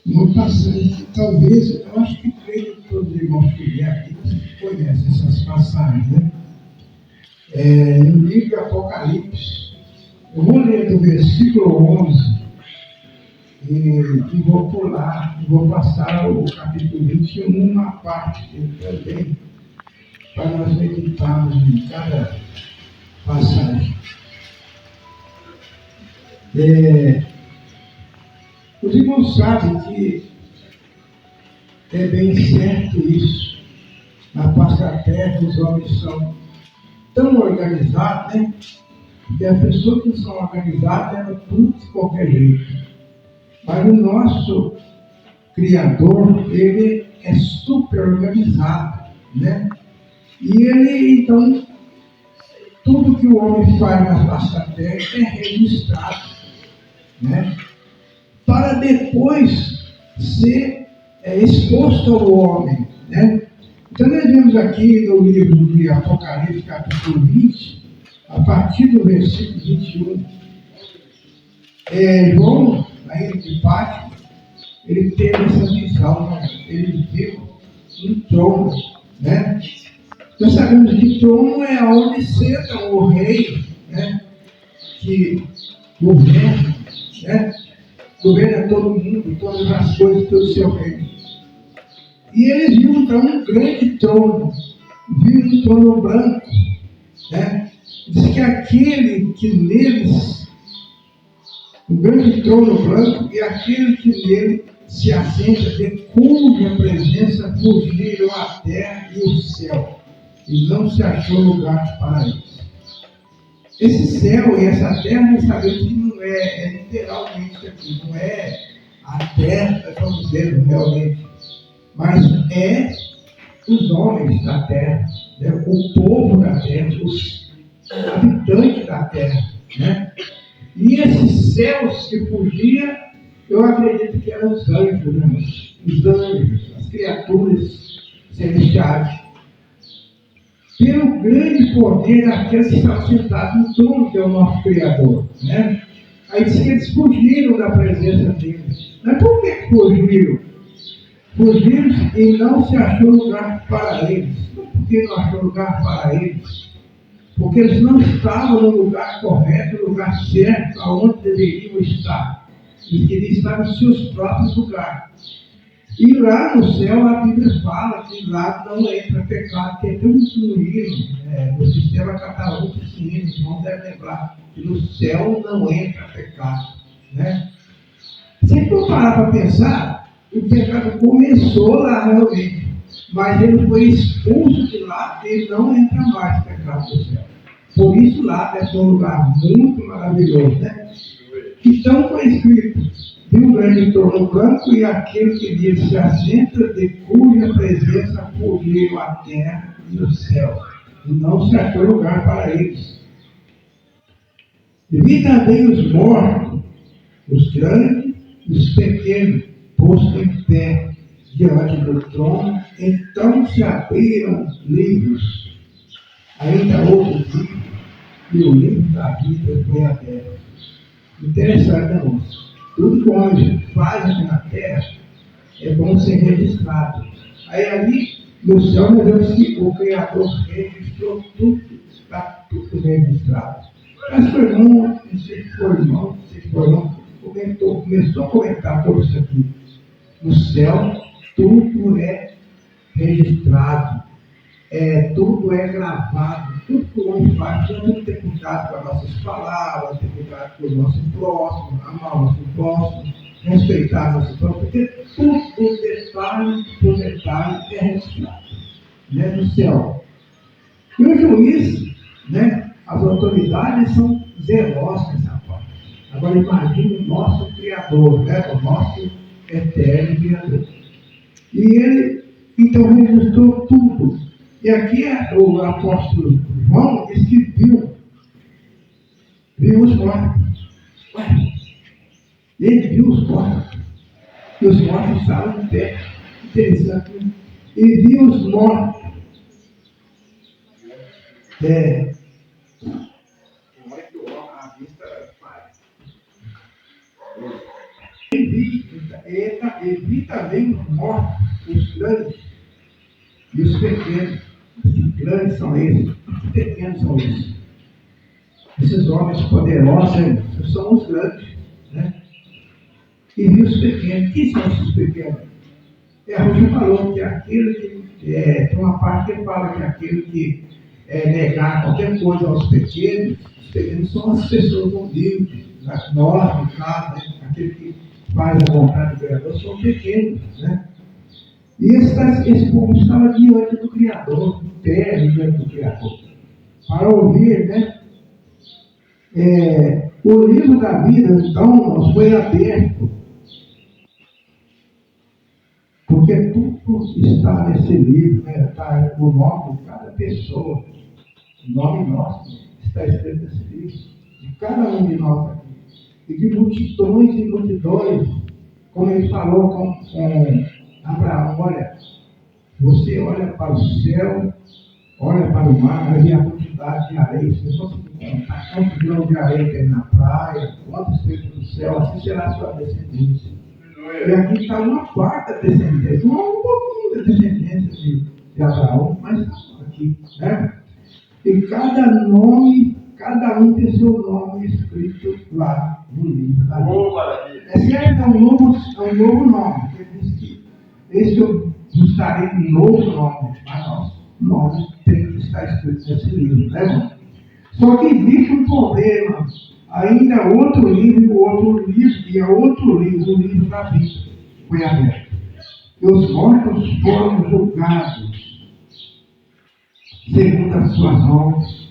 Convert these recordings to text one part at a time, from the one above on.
Uma passagem, talvez, eu acho que creio que todos os irmãos que vieram aqui conhecem essas passagens, né? No livro de Apocalipse, eu vou ler do versículo 11 e vou pular, vou passar o capítulo 21, uma parte dele também, para nós meditarmos em cada passagem. Os irmãos sabem que é bem certo isso. Na face da terra, os homens são tão organizados, né? Que as pessoas que são organizadas eram tudo de qualquer jeito. Mas o nosso Criador, ele é super organizado, né? E ele, então, tudo que o homem faz na face da terra é registrado, né? Para depois ser exposto ao homem, né? Então nós vemos aqui no livro de Apocalipse, capítulo 20, a partir do versículo 21, João, ainda de Pátio, ele teve essa visão, né? Ele viu um trono, né? Nós sabemos que trono é onde senta o rei, né? Que governa, né? Governa todo mundo, todas as coisas do seu reino. E eles viram então um grande trono, viram um trono branco, né? Diz que aquele que neles, um grande trono branco, e aquele que nele se assenta, de cuja presença fugiram a terra e o céu, e não se achou lugar para eles. Esse céu e essa terra, nós sabemos que não é literalmente aqui, não é a terra, nós estamos dizendo realmente, mas é os homens da terra, né? O povo da terra, os habitantes da terra, né? E esses céus que fugiam, eu acredito que eram os anjos, né? Os anjos, as criaturas celestiais. Pelo grande poder daqueles que estão sentados no trono, que é o nosso Criador, né? Aí diz que eles fugiram da presença dele. Mas por que fugiram? Fugiram e não se achou lugar para eles. Por que não achou lugar para eles? Porque eles não estavam no lugar correto, no lugar certo, aonde deveriam estar. Eles queriam estar nos seus próprios lugares. E lá no céu a Bíblia fala que lá não entra pecado, que é tão incluído no sistema catalão que não deve lembrar que no céu não entra pecado, né? Se for parar para pensar, o pecado começou lá realmente, mas ele foi expulso de lá e não entra mais pecado no céu. Por isso lá deve ser um lugar muito maravilhoso, né? Então foi escrito: viu um grande trono branco e aquele que nele se assenta, de cuja presença fugiram a terra e o céu, e não se achou lugar para eles. E vi também os mortos, os grandes e os pequenos, postos em pé diante do trono. Então se abriram livros, ainda outros livros, e o livro da vida foi aberto. Interessante, né, moço? Tudo que o homem faz aqui na terra é bom ser registrado. Aí ali no céu nós vemos que o Criador registrou tudo, está tudo registrado. Mas foi irmão, não sei se foi irmão, não sei se foi irmão, começou a comentar sobre isso aqui. No céu tudo é registrado, tudo é gravado, tudo que o homem faz, tem que ter cuidado com as nossas palavras, ter cuidado com o nosso próximo, amar o nosso próximo, respeitar o nosso próximo, porque tudo, detalhe por detalhe, é registrado, né, no céu. E o juiz, né, as autoridades são zelosas nessa parte. Agora imagine o nosso Criador, né, o nosso eterno Criador. E ele, então, registrou tudo. E aqui o apóstolo João diz que viu os mortos. Ué, ele viu os mortos. E os mortos estavam em pé. Interessante. E viu os mortos. Como é que a vista faz? Ele viu, ele também morre os grandes e os pequenos. Os grandes são esses, os pequenos são esses. Esses homens poderosos são os grandes, né? E viu os pequenos. Quem são esses pequenos? A Rússia falou que aquele que tem uma parte que ele fala que aquele que negar qualquer coisa aos pequenos, os pequenos são as pessoas humildes, nós, no caso, né? Aquele que faz a vontade do Criador são pequenos, né? E esse povo estava diante do Criador, em pé diante do Criador, para ouvir, né? O livro da vida, então, foi aberto, porque tudo está nesse livro, né? Está o nome de cada pessoa, o nome nosso está escrito nesse livro, de cada um de nós aqui, e de multidões e multidões, como ele falou com Abraão: olha, você olha para o céu, olha para o mar, e a quantidade de areia, você não consegue contar quantos grãos de areia tem na praia, quantos tem no céu, assim será a sua descendência. E aqui está uma quarta descendência, um pouquinho da descendência de Abraão, mas está aqui, né? E cada nome, cada um tem seu nome escrito lá no livro. Esse é um novo nome. Ele diz que esse eu buscarei um novo nome, mas nosso nome tem que estar escrito nesse livro, né, irmão? Só que existe um problema. Ainda outro livro, e é outro livro, o livro da vida, foi aberto. E os mortos foram julgados segundo as suas obras,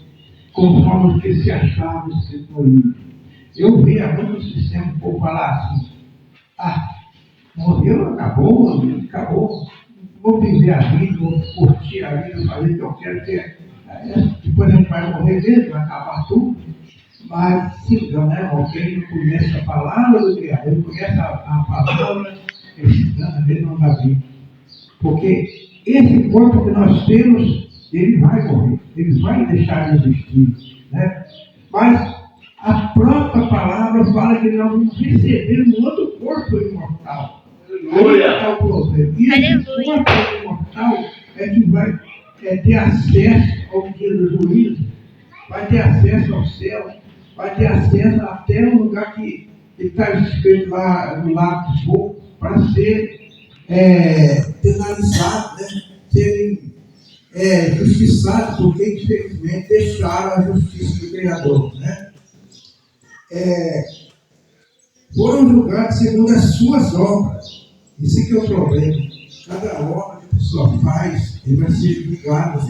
conforme o que se achava escrito no livro. Eu vi há muito sistema o povo falar assim: morreu, acabou. Vou viver a vida, vou curtir a vida, fazer o que eu quero ter. Depois a gente vai morrer mesmo, vai acabar tudo. Mas se engana, né, irmão? Quem não conhece a palavra do Criador, não conhece a palavra, ele se engana, ele não está vivo. Porque esse corpo que nós temos, ele vai morrer, ele vai deixar de existir, né? Mas a própria palavra fala que nós vamos receber um outro corpo imortal. Aí está o problema. E esse corpo imortal é que vai ter acesso ao dia do juízo, vai ter acesso ao céu, vai ter acesso até no lugar que está escrito lá no lago de fogo, para ser penalizado, né? Serem justiçados, porque infelizmente deixaram a justiça do Criador, né? Foram julgados segundo as suas obras. Isso que é o problema. Cada obra que a pessoa faz, ele vai ser julgado, vai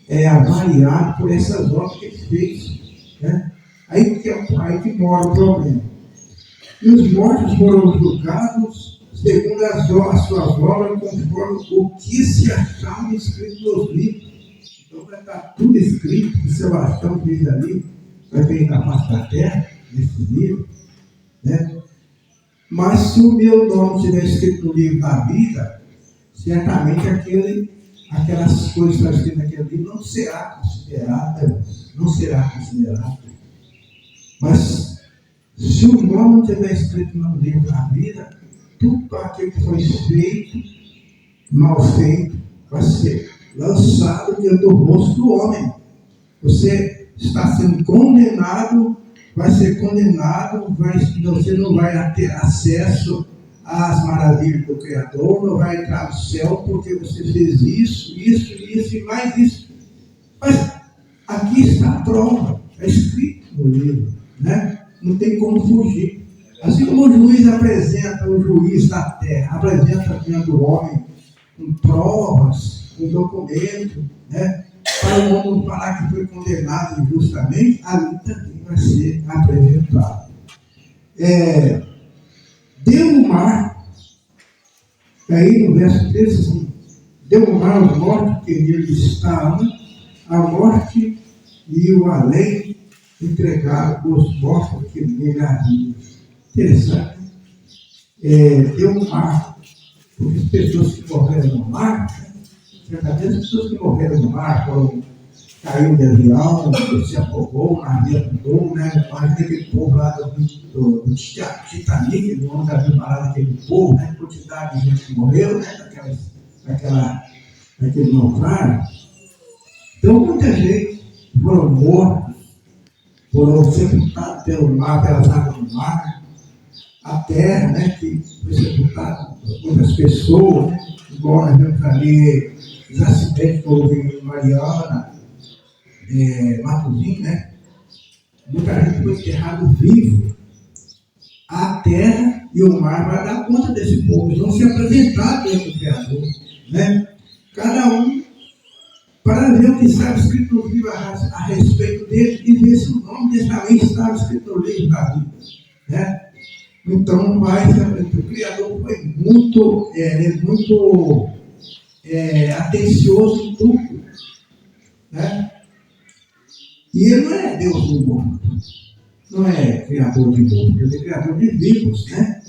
ser avaliado por essas obras que ele fez, né? Aí que mora o problema. E os mortos foram julgados segundo as suas obras, conforme o que se achava escrito nos livros. Então vai estar tudo escrito, que Sebastião fez ali, vai vir na face da terra, nesse livro, né? Mas se o meu nome estiver escrito no livro da vida, certamente aquelas coisas que estão escritas naquele livro não será considerado. Mas se o nome não estiver escrito no livro da vida, tudo aquilo que foi feito, mal feito, vai ser lançado diante do rosto do homem. Você está sendo condenado, vai ser condenado, você não vai ter acesso às maravilhas do Criador, não vai entrar no céu porque você fez isso e mais isso. Mas aqui está a prova, é escrito no livro, né? Não tem como fugir. Assim como o juiz apresenta, o juiz da terra, apresenta diante do homem com provas, com documento, né? Para o homem falar que foi condenado injustamente, ali também vai ser apresentado. Deu o mar, aí no verso 13, assim, deu o mar aos mortos que nele estavam, a morte e o além entregaram os mortos que nele haviam. Interessante. Deu o mar, porque as pessoas que morreram no mar, certamente as pessoas que morreram no mar foram caiu de avião, se afogou, o navio afundou, né? Imagina aquele povo lá do Titanic, do onde havia parado aquele povo, né? Quantidade de gente que morreu, né? Daquele naufrágio. Então, muita gente foram mortos, foram sepultados pelo mar, pelas águas do mar. A terra, né? Que foi sepultada por muitas pessoas, né? Igual nós vemos ali os acidentes que houve em Mariana, Matozinho, né? Muita gente foi enterrado vivo. A terra e o mar vai dar conta desse povo, eles vão se apresentar diante do Criador, né? Cada um para ver o que estava escrito no livro a respeito dele e ver se o nome dele também estava escrito no livro da vida, né? Então, o Criador foi muito atencioso em tudo, né? E ele não é Deus do morto, não é criador de morto, ele é criador de vivos, né?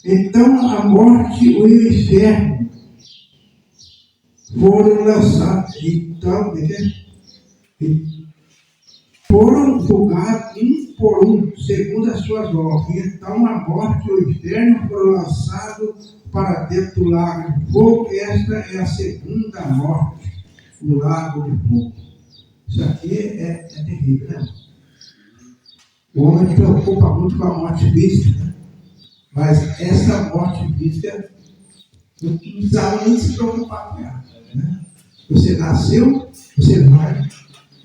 Então, a morte e o inferno foram lançados, então, foram julgados um por um, segundo as suas obras. Então, a morte e o inferno foram lançados para dentro do lago de fogo. Esta é a segunda morte, o lago de fogo. Isso aqui é terrível, né? O homem se preocupa muito com a morte física, né? Mas essa morte física não precisava nem se preocupar com ela, né? Você nasceu, você vai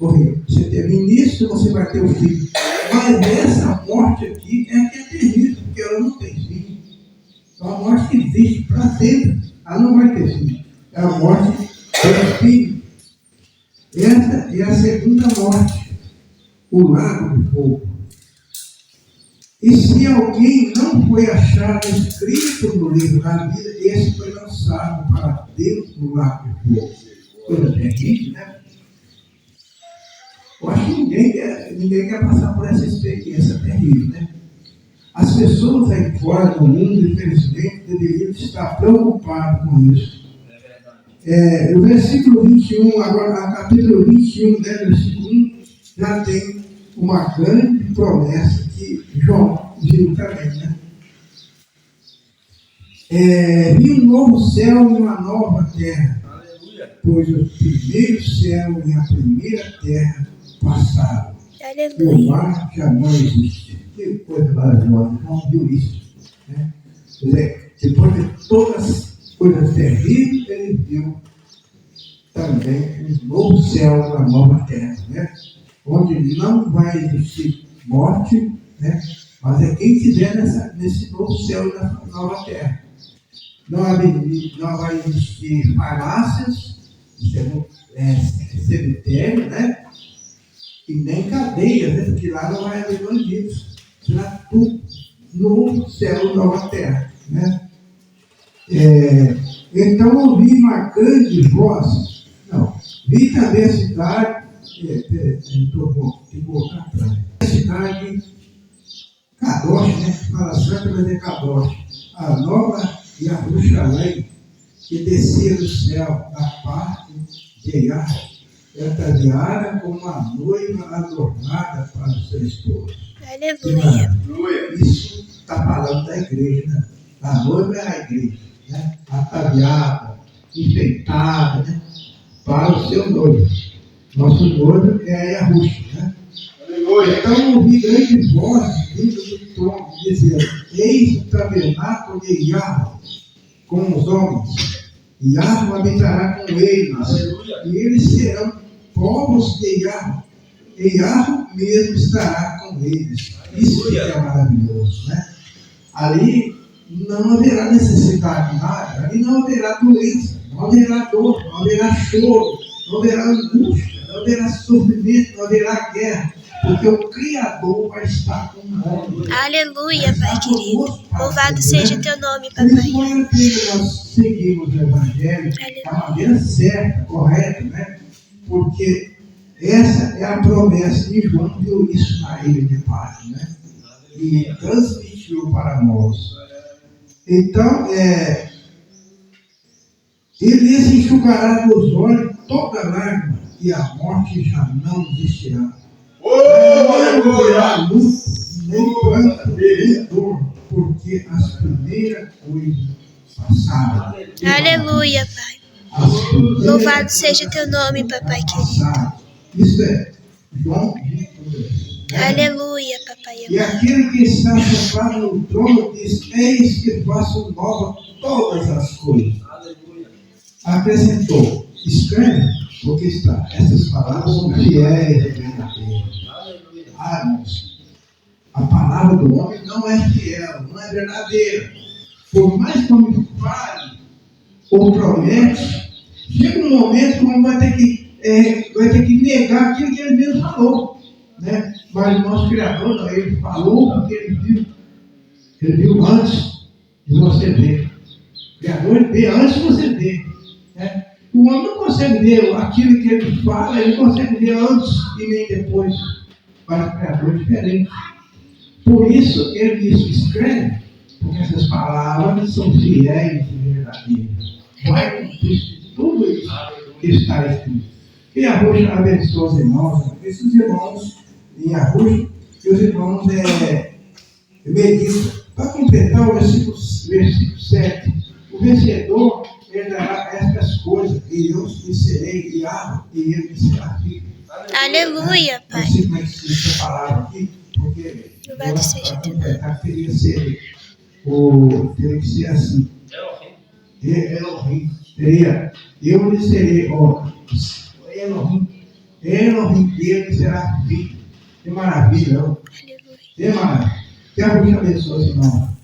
morrer. Você teve início, você vai ter o fim. Mas essa morte aqui é que é terrível, porque ela não tem fim. Então a morte que existe para sempre, ela não vai ter fim. É a morte do fim. Essa é a segunda morte, o lago de fogo. E se alguém não foi achado escrito no livro da vida, esse foi lançado para dentro do lago de fogo. Coisa terrível, né? Eu acho que ninguém quer passar por essa experiência terrível, né? As pessoas aí fora do mundo, infelizmente, deveriam estar preocupadas com isso. O versículo 21, agora, capítulo 21, né, versículo 1, já tem uma grande promessa que João viu também, né? Vi um novo céu e uma nova terra, pois o primeiro céu e a primeira terra passaram. E o mar já não existe. Que coisa maravilhosa, João viu isso, né? Quer dizer, depois de todas as coisas terríveis, ele viu também um novo céu e uma nova terra, né? Onde não vai existir morte, né? Mas é quem estiver nesse novo céu e nessa nova terra. Não vai existir falácias, cemitério, né? E nem cadeias, né? Porque lá não vai haver bandidos. Será tudo novo céu e nova terra, né? Então ouvi uma grande voz. Não, vi também a cidade. Voltar atrás. A cidade Kadosh, né? Fala Santa, mas é Kadosh. A nova Jerusalém, que descia do céu da parte de Yahweh, ataviada como uma noiva adornada para o seu esposo. Aleluia. Isso está falando da igreja, né? A noiva é a igreja, né? Ataviada, enfeitada, né? Para o seu noivo. Nosso noivo é a Yahushua, né? Aleluia. Então ouvi grande voz vindo do trono, dizendo: eis o tabernáculo de Yahweh com os homens, e Yahweh habitará com eles. Aleluia. E eles serão povos de Yahweh, e Yahweh mesmo estará com eles. Isso que é maravilhoso, né? Ali não haverá necessidade de nada, ali não haverá doença, não haverá dor, não haverá choro, não haverá angústia, não haverá sofrimento, não haverá guerra, porque o Criador vai estar com nós. Aleluia, Pai querido. Louvado seja teu nome, Papai. Nós seguimos o Evangelho da maneira certa, correta, né? Porque essa é a promessa de João, viu isso na ilha de Páscoa, né? E transmitiu para nós. Então, ele se enxugará dos olhos toda lágrima e a morte já não existirá. Oh, Não aleluia! haverá luto, nem pranto, nem dor, porque as primeiras coisas passaram. Aleluia, Pai. As primeiras Louvado seja teu nome, papai querido. passaram. Isso é João 22. Né? Aleluia, papai E amado. aquele que está sentado no trono diz: eis que faço nova todas as coisas. Acrescentou: escreve, porque está. Essas palavras são fiéis e verdadeiras. Ah, irmãos, a palavra do homem não é fiel, não é verdadeira. Por mais que o homem fale ou promete, chega um momento que o homem vai ter que negar aquilo que ele mesmo falou. Né? Mas o nosso Criador, não, ele falou porque ele viu. Ele viu antes de você ver. O Criador ele vê antes de você ver. Né? O homem não consegue ver aquilo que ele fala, ele consegue ver antes e nem depois. Mas o Criador é diferente. Por isso ele diz: escreve, porque essas palavras são fiéis e verdadeiras. Vai cumprir tudo isso que está escrito. E a Roxa abençoa os irmãos. Esses irmãos em Arrojo, que os irmãos meditam. Para completar o versículo 7, o vencedor herdará estas coisas, e eu lhe serei guiado, e ele me será filho. Aleluia, Pai. Não sei como é que se diz essa palavra aqui, porque Louvado seja teu nome. teria que ser assim. Elohim. Teria, eu lhe serei, Elohim, ele será filho. Que maravilha, não? Aleluia. Que maravilha. Que a Deus abençoe, irmão.